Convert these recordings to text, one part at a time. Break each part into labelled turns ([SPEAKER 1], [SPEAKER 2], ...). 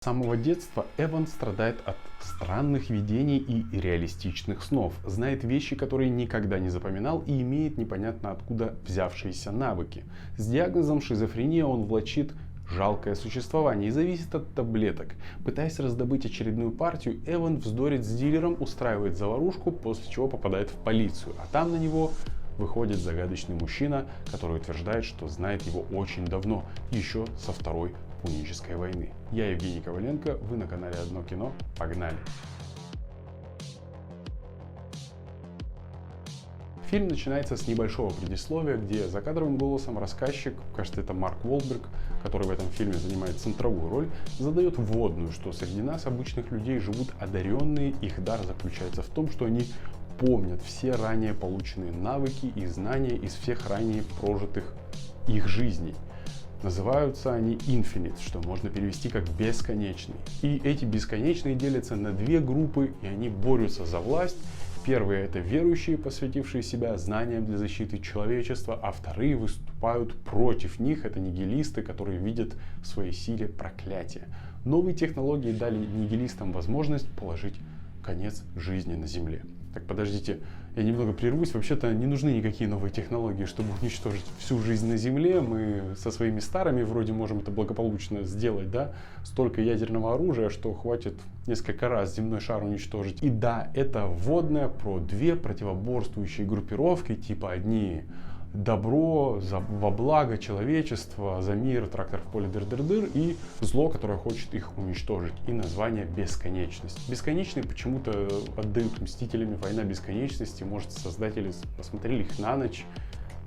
[SPEAKER 1] С самого детства Эван страдает от странных видений и реалистичных снов, знает вещи, которые никогда не запоминал и имеет непонятно откуда взявшиеся навыки. С диагнозом шизофрения он влачит жалкое существование и зависит от таблеток. Пытаясь раздобыть очередную партию, Эван вздорит с дилером, устраивает заварушку, после чего попадает в полицию, а там на него выходит загадочный мужчина, который утверждает, что знает его очень давно, еще со Второй Пунической войны. Я Евгений Коваленко, вы на канале Одно кино. Погнали! Фильм начинается с небольшого предисловия, где закадровым голосом рассказчик, кажется, это Марк Уолберг, который в этом фильме занимает центровую роль, задает вводную, что среди нас, обычных людей, живут одаренные. Их дар заключается в том, что они помнят все ранее полученные навыки и знания из всех ранее прожитых их жизней. Называются они Infinite, что можно перевести как бесконечный. И эти бесконечные делятся на две группы, и они борются за власть. Первые — это верующие, посвятившие себя знаниям для защиты человечества, а вторые выступают против них. Это нигилисты, которые видят в своей силе проклятие. Новые технологии дали нигилистам возможность положить конец жизни на Земле. Так, подождите, я немного прервусь. Вообще-то не нужны никакие новые технологии, чтобы уничтожить всю жизнь на Земле. Мы со своими старыми вроде можем это благополучно сделать, да? Столько ядерного оружия, что хватит несколько раз земной шар уничтожить. И да, это вводное про две противоборствующие группировки, типа одни добро во благо человечества, за мир, трактор в поле дыр-дыр-дыр, и зло, которое хочет их уничтожить. И название бесконечность. Бесконечные почему-то отдают Мстителями Война бесконечности. Может, создатели посмотрели их на ночь,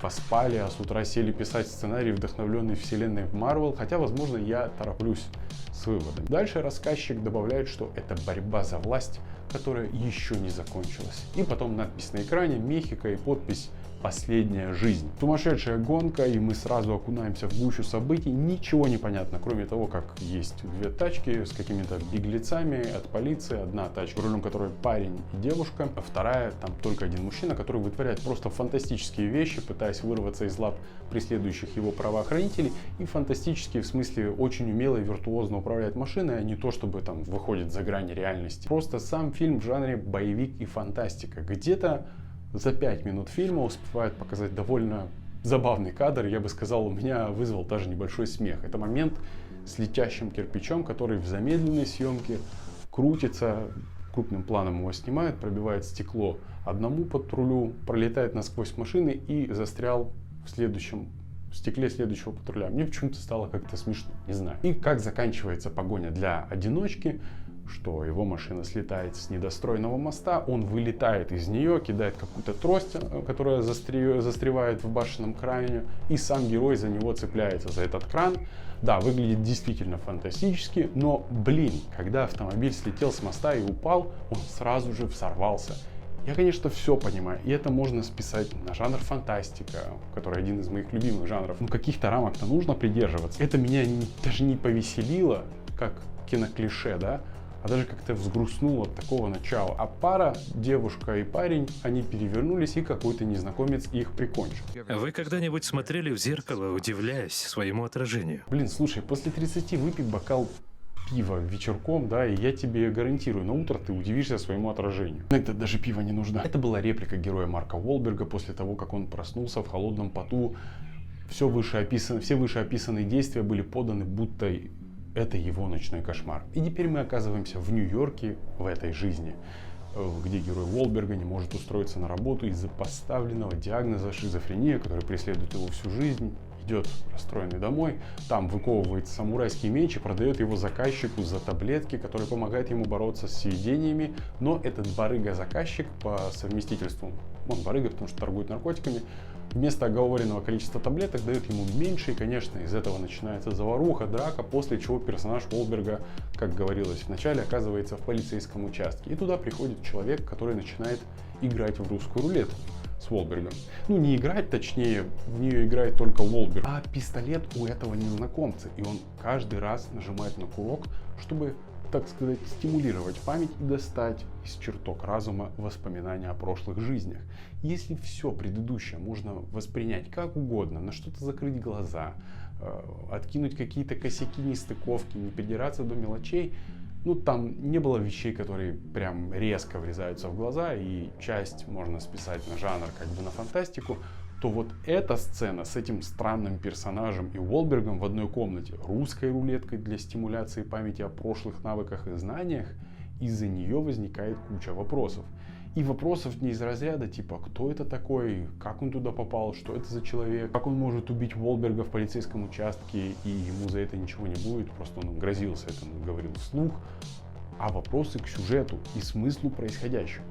[SPEAKER 1] поспали, а с утра сели писать сценарий, вдохновленный вселенной Marvel. Хотя, возможно, я тороплюсь с выводом. Дальше рассказчик добавляет, что это борьба за власть, которая еще не закончилась. И потом надпись на экране, Мехико и подпись «Последняя жизнь». Сумасшедшая гонка, и мы сразу окунаемся в гущу событий. Ничего не понятно, кроме того, как есть две тачки с какими-то беглецами от полиции. Одна тачка, рулем которой парень и девушка, а вторая, там только один мужчина, который вытворяет просто фантастические вещи, пытаясь вырваться из лап преследующих его правоохранителей. И фантастические, в смысле, очень умело и виртуозно управляет машиной, а не то, чтобы там выходит за грани реальности. Просто сам фильм в жанре боевик и фантастика. Где-то за 5 минут фильма успевают показать довольно забавный кадр. Я бы сказал, у меня вызвал даже небольшой смех. Это момент с летящим кирпичом, который в замедленной съемке крутится. Крупным планом его снимают, пробивает стекло одному патрулю, пролетает насквозь машины и застрял в стекле следующего патруля. Мне почему-то стало как-то смешно, не знаю. И как заканчивается погоня для одиночки, что его машина слетает с недостроенного моста, он вылетает из нее, кидает какую-то трость, которая застревает в башенном кране, и сам герой за него цепляется, за этот кран. Да, выглядит действительно фантастически, но, блин, когда автомобиль слетел с моста и упал, он сразу же взорвался. Я, конечно, все понимаю, и это можно списать на жанр фантастика, который один из моих любимых жанров. Но каких-то рамок-то нужно придерживаться. Это меня даже не повеселило, как киноклише, да? А даже как-то взгрустнуло от такого начала. А пара, девушка и парень, они перевернулись, и какой-то незнакомец их прикончил.
[SPEAKER 2] Вы когда-нибудь смотрели в зеркало, удивляясь своему отражению?
[SPEAKER 1] Блин, слушай, после 30 выпей бокал пива вечерком, да, и я тебе гарантирую, на утро ты удивишься своему отражению. Иногда даже пива не нужно. Это была реплика героя Марка Уолберга после того, как он проснулся в холодном поту. Все вышеописанные действия были поданы, будто это его ночной кошмар. И теперь мы оказываемся в Нью-Йорке в этой жизни, где герой Уолберга не может устроиться на работу из-за поставленного диагноза шизофрения, который преследует его всю жизнь. Идет расстроенный домой, там выковывает самурайский меч и продает его заказчику за таблетки, которые помогают ему бороться с видениями. Но этот барыга-заказчик по совместительству, он барыга, потому что торгует наркотиками, вместо оговоренного количества таблеток дает ему меньше, и, конечно, из этого начинается заваруха, драка, после чего персонаж Уолберга, как говорилось в начале, оказывается в полицейском участке. И туда приходит человек, который начинает играть в русскую рулетку с Уолбергом. Ну, не играть, точнее, в нее играет только Уолберг, а пистолет у этого незнакомца. И он каждый раз нажимает на курок, чтобы, так сказать, стимулировать память и достать из чертог разума воспоминания о прошлых жизнях. Если все предыдущее можно воспринять как угодно, на что-то закрыть глаза, откинуть какие-то косяки, нестыковки, не придираться до мелочей. Ну, там не было вещей, которые прям резко врезаются в глаза, и часть можно списать на жанр, как бы на фантастику, то вот эта сцена с этим странным персонажем и Уолбергом в одной комнате, русской рулеткой для стимуляции памяти о прошлых навыках и знаниях, из-за нее возникает куча вопросов. И вопросов не из разряда типа, кто это такой, как он туда попал, что это за человек, как он может убить Уолберга в полицейском участке, и ему за это ничего не будет, просто он грозился этому, говорил вслух, а вопросы к сюжету и смыслу происходящего.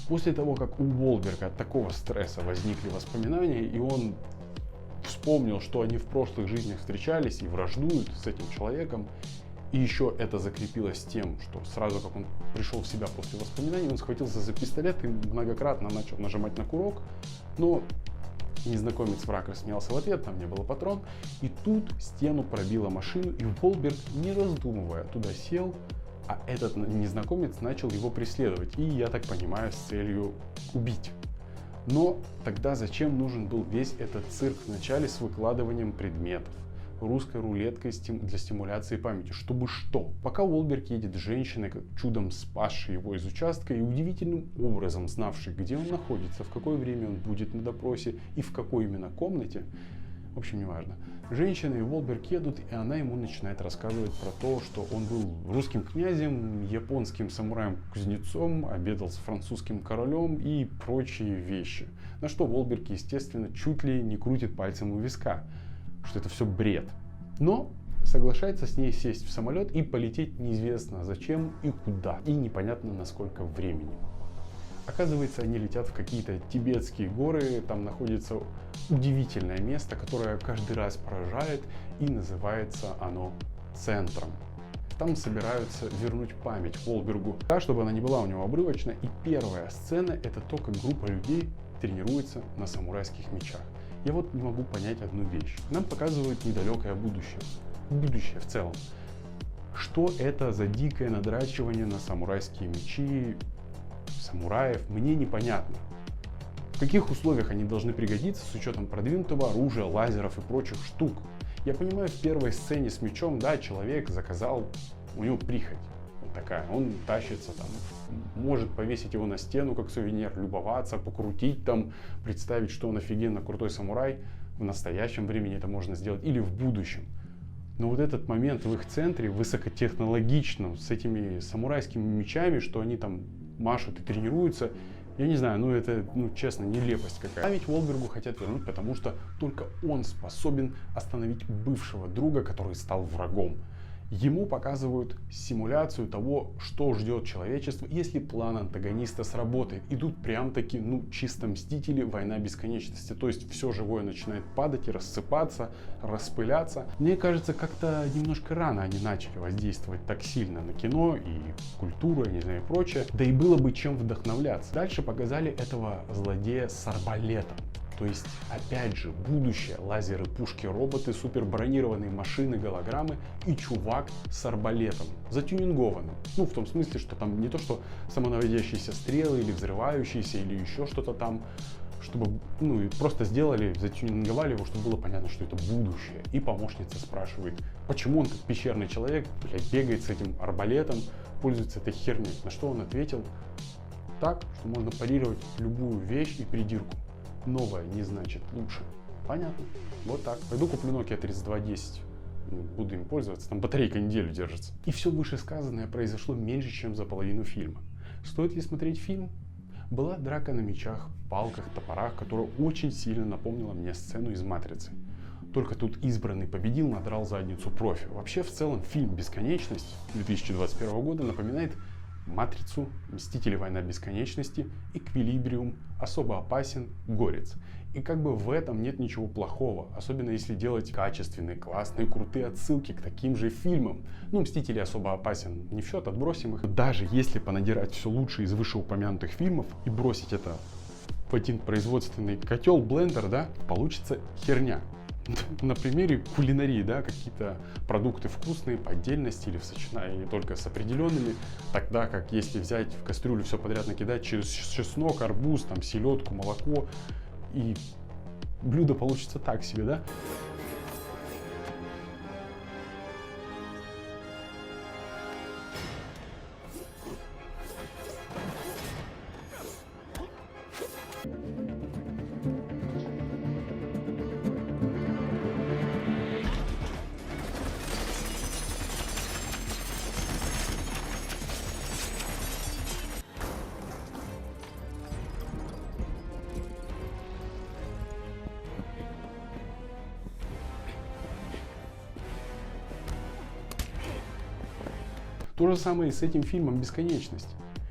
[SPEAKER 1] После того, как у Уолберга от такого стресса возникли воспоминания, и он вспомнил, что они в прошлых жизнях встречались и враждуют с этим человеком, и еще это закрепилось тем, что сразу как он пришел в себя после воспоминаний, он схватился за пистолет и многократно начал нажимать на курок, но незнакомец враг рассмеялся в ответ, там не было патрон, и тут стену пробила машину, и Уолберг, не раздумывая, туда сел, а этот незнакомец начал его преследовать, и, я так понимаю, с целью убить. Но тогда зачем нужен был весь этот цирк вначале с выкладыванием предметов, русской рулеткой для стимуляции памяти? Чтобы что? Пока Уолберг едет с женщиной, чудом спасшей его из участка и удивительным образом знавшей, где он находится, в какое время он будет на допросе и в какой именно комнате, в общем, неважно. Женщина и Уолберг едут, и она ему начинает рассказывать про то, что он был русским князем, японским самураем-кузнецом, обедал с французским королем и прочие вещи. На что Уолберг, естественно, чуть ли не крутит пальцем у виска, что это все бред. Но соглашается с ней сесть в самолет и полететь неизвестно зачем и куда, и непонятно на сколько времени. Оказывается, они летят в какие-то тибетские горы, там находится удивительное место, которое каждый раз поражает, и называется оно центром. Там собираются вернуть память Уолбергу, так, чтобы она не была у него обрывочной, и первая сцена — это то, как группа людей тренируется на самурайских мечах. Я вот не могу понять одну вещь. Нам показывают недалекое будущее в целом. Что это за дикое надрачивание на самурайские мечи самураев, мне непонятно. В каких условиях они должны пригодиться с учетом продвинутого оружия, лазеров и прочих штук? Я понимаю, в первой сцене с мечом, да, человек заказал, у него прихоть вот такая, он тащится там, может повесить его на стену как сувенир, любоваться, покрутить там, представить, что он офигенно крутой самурай. В настоящем времени это можно сделать или в будущем. Но вот этот момент в их центре высокотехнологичном, с этими самурайскими мечами, что они там машут и тренируются, я не знаю, это, честно, нелепость какая. Память Уолбергу хотят вернуть, потому что только он способен остановить бывшего друга, который стал врагом. Ему показывают симуляцию того, что ждет человечество, если план антагониста сработает. И тут прям-таки, чисто Мстители, война бесконечности. То есть все живое начинает падать и рассыпаться, распыляться. Мне кажется, как-то немножко рано они начали воздействовать так сильно на кино и культуру, я не знаю, и прочее. Да и было бы чем вдохновляться. Дальше показали этого злодея с арбалетом. То есть, опять же, будущее, лазеры, пушки, роботы, супербронированные машины, голограммы и чувак с арбалетом, затюнингованным. В том смысле, что там не то, что самонаводящиеся стрелы или взрывающиеся, или еще что-то там, чтобы, просто сделали, затюнинговали его, чтобы было понятно, что это будущее. И помощница спрашивает, почему он как пещерный человек, бегает с этим арбалетом, пользуется этой херней. На что он ответил, так, что можно парировать любую вещь и придирку. Новое не значит лучше. Понятно. Вот так. Пойду куплю Nokia 3210. Буду им пользоваться. Там батарейка неделю держится. И все вышесказанное произошло меньше, чем за половину фильма. Стоит ли смотреть фильм? Была драка на мечах, палках, топорах, которая очень сильно напомнила мне сцену из «Матрицы». Только тут избранный победил, надрал задницу профи. Вообще, в целом, фильм «Бесконечность» 2021 года напоминает «Матрицу», «Мстители. Война бесконечности», «Эквилибриум», «Особо опасен», «Горец». И как бы в этом нет ничего плохого, особенно если делать качественные, классные, крутые отсылки к таким же фильмам. «Мстители. Особо опасен» не в счет, отбросим их. Даже если понадирать все лучшее из вышеупомянутых фильмов и бросить это в один производственный котел, блендер, да, получится херня. На примере кулинарии, да, какие-то продукты вкусные по отдельности или в сочетании только с определенными, тогда как если взять в кастрюлю все подряд накидать через чеснок, арбуз, там, селедку, молоко, и блюдо получится так себе, да? То же самое и с этим фильмом «Бесконечность».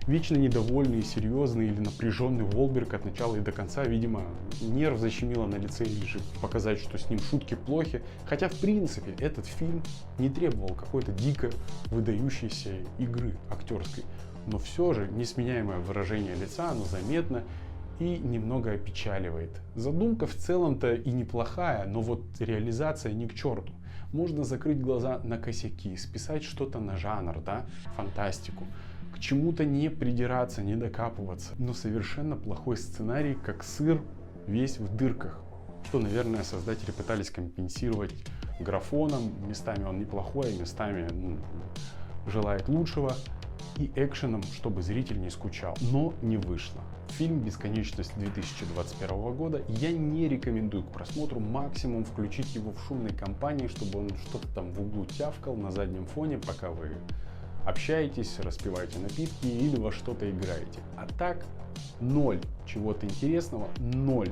[SPEAKER 1] Вечно недовольный, серьезный или напряженный Уолберг от начала и до конца, видимо, нерв защемило на лице и решил показать, что с ним шутки плохи. Хотя, в принципе, этот фильм не требовал какой-то дико выдающейся игры актерской. Но все же несменяемое выражение лица, оно заметно и немного опечаливает. Задумка в целом-то и неплохая, но вот реализация ни к черту. Можно закрыть глаза на косяки, списать что-то на жанр, да, фантастику. К чему-то не придираться, не докапываться. Но совершенно плохой сценарий, как сыр, весь в дырках. Что, наверное, создатели пытались компенсировать графоном. Местами он неплохой, местами желает лучшего. И экшеном, чтобы зритель не скучал. Но не вышло. Фильм «Бесконечность» 2021 года я не рекомендую к просмотру. Максимум включить его в шумной компании, чтобы он что-то там в углу тявкал на заднем фоне, пока вы общаетесь, распиваете напитки или во что-то играете. А так, ноль чего-то интересного, ноль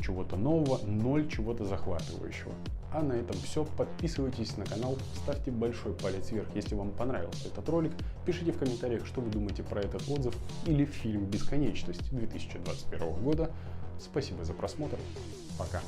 [SPEAKER 1] чего-то нового, ноль чего-то захватывающего. А на этом все. Подписывайтесь на канал, ставьте большой палец вверх, если вам понравился этот ролик. Пишите в комментариях, что вы думаете про этот отзыв или фильм «Бесконечность» 2021 года. Спасибо за просмотр. Пока.